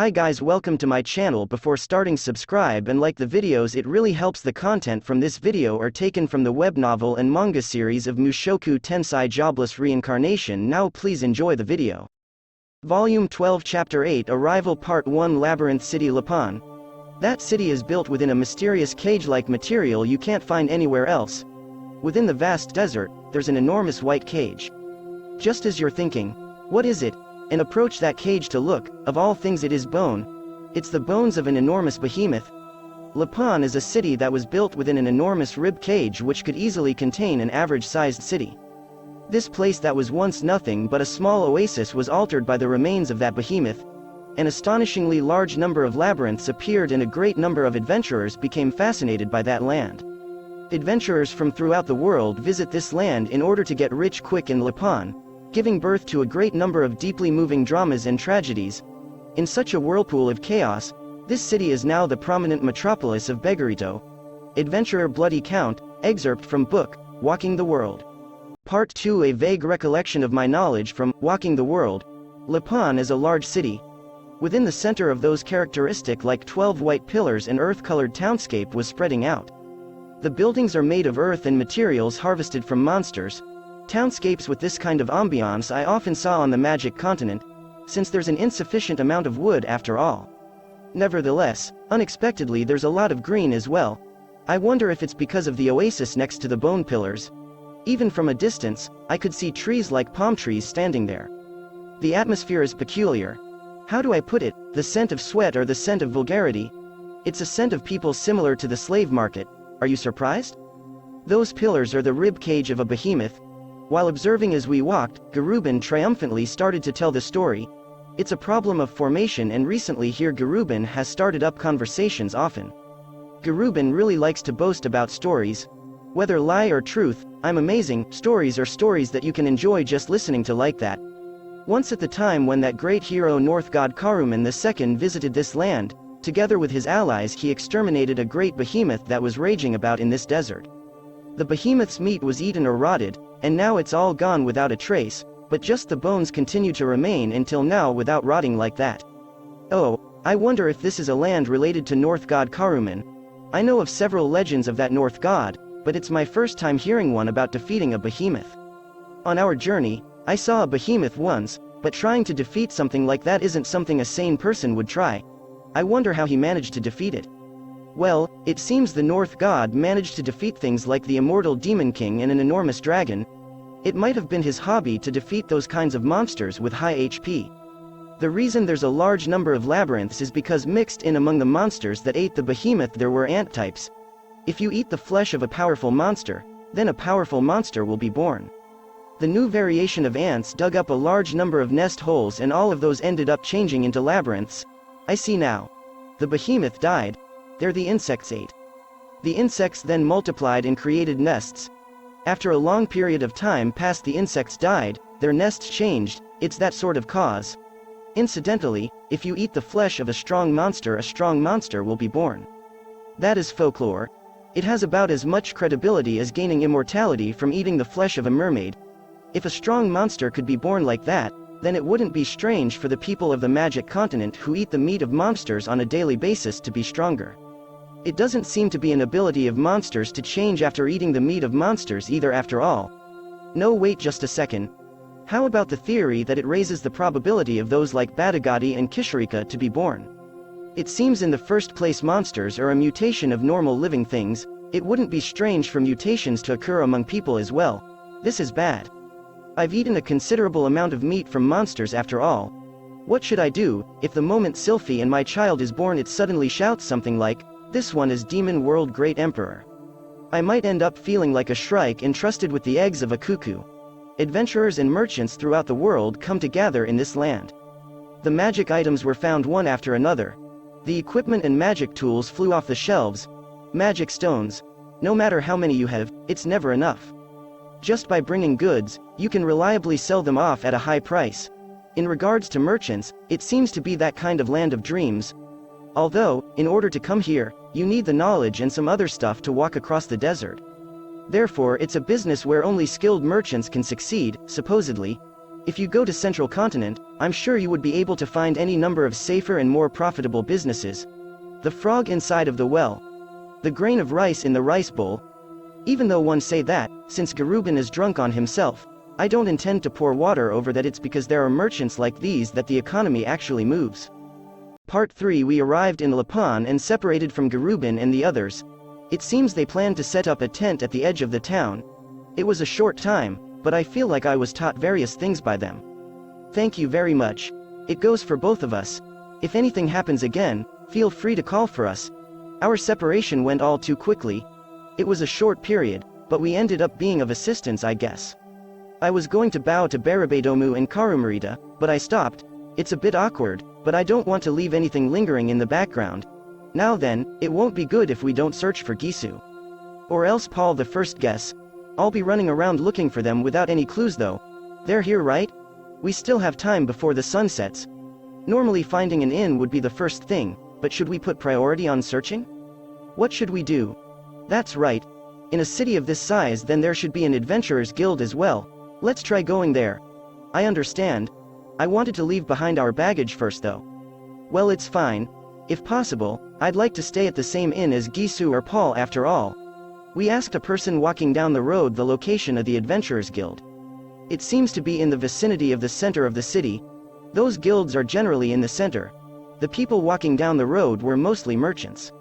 Hi guys, welcome to my channel. Before starting, subscribe and like the videos, it really helps. The content from this video are taken from the web novel and manga series of Mushoku Tensei Jobless Reincarnation. Now please enjoy the video. Volume 12 Chapter 8 Arrival Part 1 Labyrinth City Lapan. That city is built within a mysterious cage-like material you can't find anywhere else. Within the vast desert, there's an enormous white cage. Just as you're thinking, what is it? And approach that cage to look, of all things it is bone. It's the bones of an enormous behemoth. Lapan is a city that was built within an enormous rib cage which could easily contain an average-sized city. This place that was once nothing but a small oasis was altered by the remains of that behemoth. An astonishingly large number of labyrinths appeared and a great number of adventurers became fascinated by that land. Adventurers from throughout the world visit this land in order to get rich quick in Lapan, giving birth to a great number of deeply moving dramas and tragedies. In such a whirlpool of chaos, this city is now the prominent metropolis of Begarito. Adventurer Bloody Count, excerpt from book, Walking the World. Part 2 A vague recollection of my knowledge from Walking the World. Lapan is a large city. Within the center of those characteristic like 12 white pillars an earth-colored townscape was spreading out. The buildings are made of earth and materials harvested from monsters. Townscapes with this kind of ambiance I often saw on the Magic Continent, since there's an insufficient amount of wood after all. Nevertheless, unexpectedly there's a lot of green as well. I wonder if it's because of the oasis next to the bone pillars. Even from a distance, I could see trees like palm trees standing there. The atmosphere is peculiar. How do I put it? The scent of sweat or the scent of vulgarity? It's a scent of people similar to the slave market. Are you surprised? Those pillars are the rib cage of a behemoth. While observing as we walked, Garubin triumphantly started to tell the story. It's a problem of formation, and recently here Garubin has started up conversations often. Garubin really likes to boast about stories. Whether lie or truth, I'm amazing. Stories are stories that you can enjoy just listening to like that. Once at the time when that great hero North god Karuman II visited this land, together with his allies he exterminated a great behemoth that was raging about in this desert. The behemoth's meat was eaten or rotted, and now it's all gone without a trace, but just the bones continue to remain until now without rotting like that. Oh, I wonder if this is a land related to North god Karuman. I know of several legends of that North god, but it's my first time hearing one about defeating a behemoth. On our journey, I saw a behemoth once, but trying to defeat something like that isn't something a sane person would try. I wonder how he managed to defeat it. Well, it seems the North god managed to defeat things like the immortal Demon King and an enormous dragon. It might have been his hobby to defeat those kinds of monsters with high HP. The reason there's a large number of labyrinths is because mixed in among the monsters that ate the behemoth there were ant types. If you eat the flesh of a powerful monster, then a powerful monster will be born. The new variation of ants dug up a large number of nest holes and all of those ended up changing into labyrinths. I see now. The behemoth died. There the insects ate. The insects then multiplied and created nests. After a long period of time passed, the insects died, their nests changed. It's that sort of cause. Incidentally, if you eat the flesh of a strong monster will be born. That is folklore. It has about as much credibility as gaining immortality from eating the flesh of a mermaid. If a strong monster could be born like that, then it wouldn't be strange for the people of the Magic Continent who eat the meat of monsters on a daily basis to be stronger. It doesn't seem to be an ability of monsters to change after eating the meat of monsters either after all. No, wait just a second. How about the theory that it raises the probability of those like Batagati and Kishirika to be born? It seems in the first place monsters are a mutation of normal living things. It wouldn't be strange for mutations to occur among people as well. This is bad. I've eaten a considerable amount of meat from monsters after all. What should I do, if the moment Sylphy and my child is born it suddenly shouts something like, "This one is Demon World Great Emperor"? I might end up feeling like a shrike entrusted with the eggs of a cuckoo. Adventurers and merchants throughout the world come to gather in this land. The magic items were found one after another. The equipment and magic tools flew off the shelves. Magic stones. No matter how many you have, it's never enough. Just by bringing goods, you can reliably sell them off at a high price. In regards to merchants, it seems to be that kind of land of dreams. Although, in order to come here, you need the knowledge and some other stuff to walk across the desert. Therefore it's a business where only skilled merchants can succeed, supposedly. If you go to Central Continent, I'm sure you would be able to find any number of safer and more profitable businesses. The frog inside of the well. The grain of rice in the rice bowl. Even though one say that, since Garuban is drunk on himself, I don't intend to pour water over that. It's because there are merchants like these that the economy actually moves. Part 3. We arrived in Lapan and separated from Garuban and the others. It seems they planned to set up a tent at the edge of the town. It was a short time, but I feel like I was taught various things by them. Thank you very much. It goes for both of us. If anything happens again, feel free to call for us. Our separation went all too quickly. It was a short period, but we ended up being of assistance, I guess. I was going to bow to Barabedomu and Karumerita, but I stopped. It's a bit awkward, but I don't want to leave anything lingering in the background. Now then, it won't be good if we don't search for Geese. Or else Paul the first guess. I'll be running around looking for them without any clues though. They're here, right? We still have time before the sun sets. Normally finding an inn would be the first thing, but should we put priority on searching? What should we do? That's right. In a city of this size, then there should be an adventurers guild as well. Let's try going there. I understand. I wanted to leave behind our baggage first though. Well, it's fine. If possible, I'd like to stay at the same inn as Geese or Paul after all. We asked a person walking down the road the location of the Adventurers Guild. It seems to be in the vicinity of the center of the city. Those guilds are generally in the center. The people walking down the road were mostly merchants.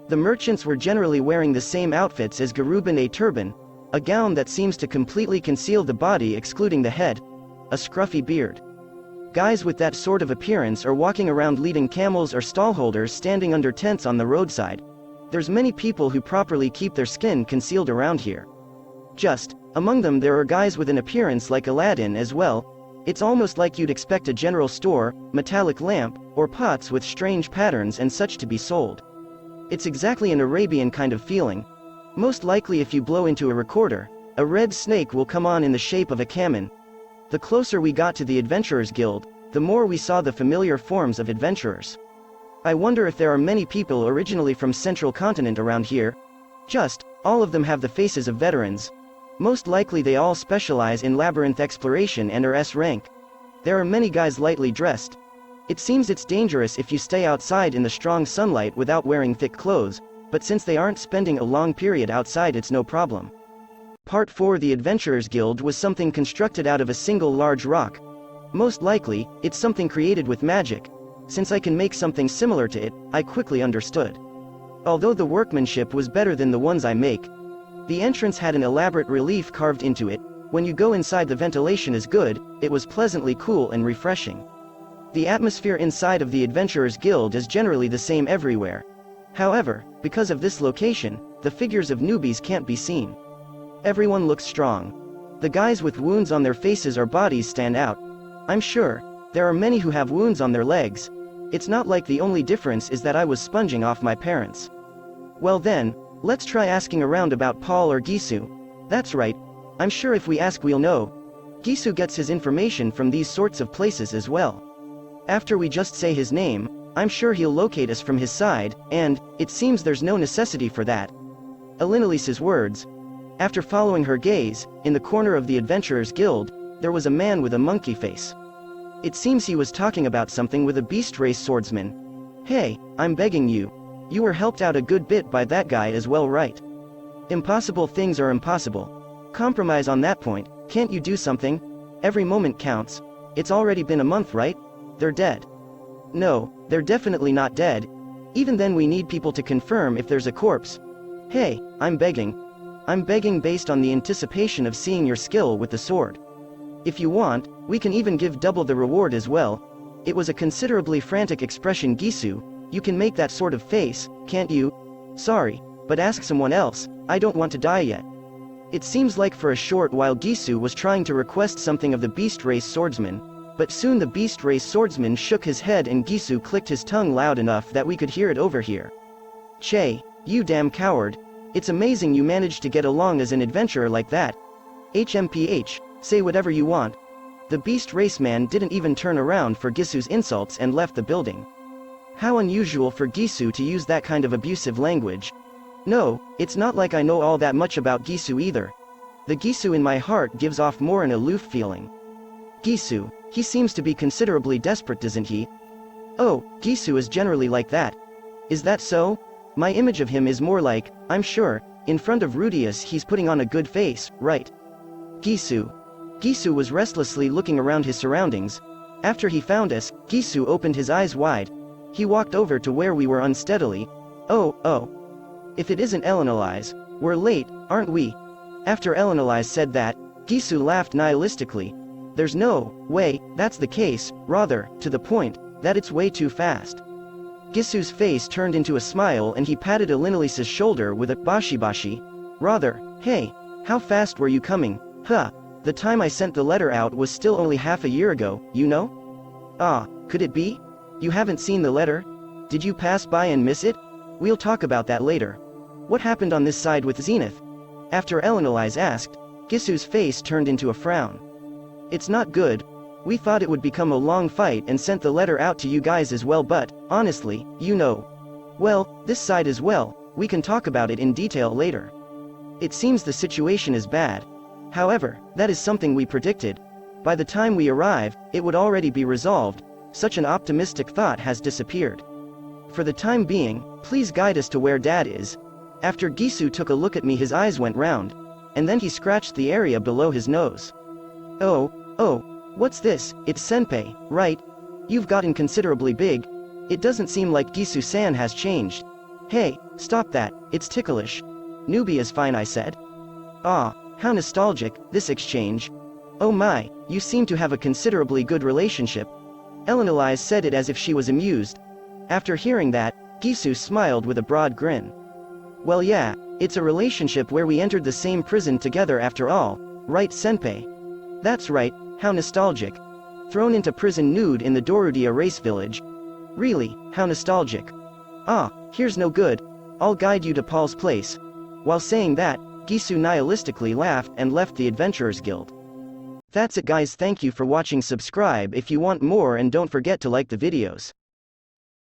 The merchants were generally wearing the same outfits as Garuban: a turban, a gown that seems to completely conceal the body excluding the head, a scruffy beard. Guys with that sort of appearance are walking around leading camels or stallholders standing under tents on the roadside. There's many people who properly keep their skin concealed around here. Just, among them there are guys with an appearance like Aladdin as well. It's almost like you'd expect a general store, metallic lamp, or pots with strange patterns and such to be sold. It's exactly an Arabian kind of feeling. Most likely if you blow into a recorder, a red snake will come on in the shape of a kamen. The closer we got to the Adventurers Guild, the more we saw the familiar forms of adventurers. I wonder if there are many people originally from Central Continent around here. Just, all of them have the faces of veterans. Most likely they all specialize in labyrinth exploration and are S rank. There are many guys lightly dressed. It seems it's dangerous if you stay outside in the strong sunlight without wearing thick clothes, but since they aren't spending a long period outside, it's no problem. Part 4. The Adventurers Guild was something constructed out of a single large rock. Most likely, it's something created with magic. Since I can make something similar to it, I quickly understood. Although the workmanship was better than the ones I make. The entrance had an elaborate relief carved into it. When you go inside, the ventilation is good. It was pleasantly cool and refreshing. The atmosphere inside of the Adventurers Guild is generally the same everywhere. However, because of this location, the figures of newbies can't be seen. Everyone looks strong. The guys with wounds on their faces or bodies stand out. I'm sure there are many who have wounds on their legs. It's not like the only difference is that I was sponging off my parents. Well then, let's try asking around about Paul or Geese. That's right. I'm sure if we ask we'll know. Geese gets his information from these sorts of places as well. After we just say his name, I'm sure he'll locate us from his side, and it seems there's no necessity for that. Elinalise's words. After following her gaze, in the corner of the Adventurers Guild, there was a man with a monkey face. It seems he was talking about something with a beast race swordsman. Hey, I'm begging you. You were helped out a good bit by that guy as well, right? Impossible things are impossible. Compromise on that point. Can't you do something? Every moment counts. It's already been a month, right? They're dead. No, they're definitely not dead. Even then we need people to confirm if there's a corpse. Hey, I'm begging. I'm begging based on the anticipation of seeing your skill with the sword. If you want, we can even give double the reward as well. It was a considerably frantic expression. Geese, you can make that sort of face, can't you? Sorry, but ask someone else. I don't want to die yet. It seems like for a short while Geese was trying to request something of the beast race swordsman, but soon the beast race swordsman shook his head and Geese clicked his tongue loud enough that we could hear it over here. Che, you damn coward. It's amazing you managed to get along as an adventurer like that. HMPH, say whatever you want. The beast race man didn't even turn around for Geese's insults and left the building. How unusual for Geese to use that kind of abusive language. No, it's not like I know all that much about Geese either. The Geese in my heart gives off more an aloof feeling. Gisu, he seems to be considerably desperate, doesn't he? Oh, Gisu is generally like that. Is that so? My image of him is more like, I'm sure, in front of Rudeus he's putting on a good face, right? Gisu. Gisu was restlessly looking around his surroundings. After he found us, Gisu opened his eyes wide. He walked over to where we were unsteadily. Oh. If it isn't Elinalise, we're late, aren't we? After Elinalise said that, Gisu laughed nihilistically. There's no way that's the case, rather, to the point, that it's way too fast. Gisu's face turned into a smile and he patted Elinalise's shoulder with a bashi. Rather, hey, how fast were you coming? Huh, the time I sent the letter out was still only half a year ago, you know? Ah, could it be? You haven't seen the letter? Did you pass by and miss it? We'll talk about that later. What happened on this side with Zenith? After Elinalise asked, Gisu's face turned into a frown. It's not good. We thought it would become a long fight and sent the letter out to you guys as well, but, honestly, you know. Well, this side as well, we can talk about it in detail later. It seems the situation is bad. However, that is something we predicted. By the time we arrive, it would already be resolved. Such an optimistic thought has disappeared. For the time being, please guide us to where Dad is. After Gisu took a look at me, his eyes went round. And then he scratched the area below his nose. Oh, what's this? It's Senpai, right? You've gotten considerably big. It doesn't seem like Gisu-san has changed. Hey, stop that, it's ticklish. Newbie is fine, I said. Ah, how nostalgic, this exchange. Oh my, you seem to have a considerably good relationship. Elinalise said it as if she was amused. After hearing that, Gisu smiled with a broad grin. Well yeah, it's a relationship where we entered the same prison together after all, right Senpai? That's right, how nostalgic. Thrown into prison nude in the Dorudia race village. Really, how nostalgic. Ah, here's no good. I'll guide you to Paul's place. While saying that, Gisu nihilistically laughed and left the Adventurers Guild. That's it guys, thank you for watching. Subscribe if you want more and don't forget to like the videos.